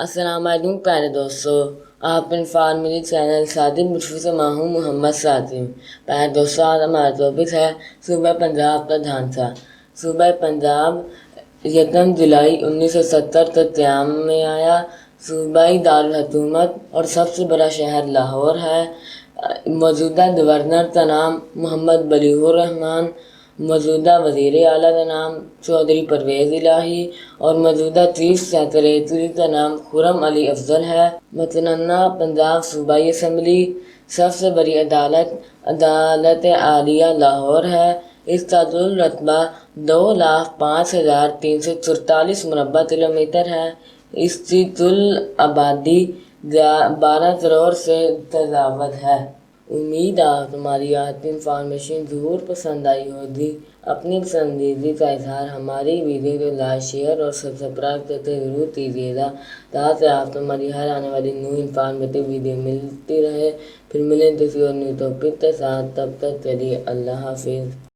السلام علیکم پیارے دوستو، آپ انفارمیلی چینل صادق مشفی سے میں ہوں محمد ساتھی۔ پیارے دوستو، آج ہمارا ٹاپک ہے صوبہ پنجاب کا ڈھانچہ۔ صوبہ پنجاب 1 جولائی 1970 تک قیام میں آیا۔ صوبائی دارالحکومت اور سب سے بڑا شہر لاہور ہے۔ موجودہ گورنر کا نام محمد بلیغ الرحمان، موجودہ وزیر اعلیٰ کا نام چودھری پرویز الہی اور موجودہ چیف سیکریٹری کا نام خرم علی افضل ہے۔ متنازع پنجاب صوبائی اسمبلی سب سے بڑی عدالت عالیہ لاہور ہے۔ اس کا کل رقبہ 2,05,344 مربع کلومیٹر ہے۔ اس کی کل آبادی 12 کروڑ سے تجاوز ہے۔ امید ہے تمہاری آج کی انفارمیشن ضرور پسند آئی ہوگی۔ اپنی پسندیدگی کا اظہار ہماری ویڈیو کو لائک، شیئر اور سبسکرائب کرتے ضرور کیجیے گا تاکہ آپ کو ہماری ہر آنے والی نیو انفارمیٹیو ویڈیو ملتی رہے۔ پھر ملیں کسی اور نیو ٹاپک کے ساتھ، تب تک کے لیے اللہ حافظ۔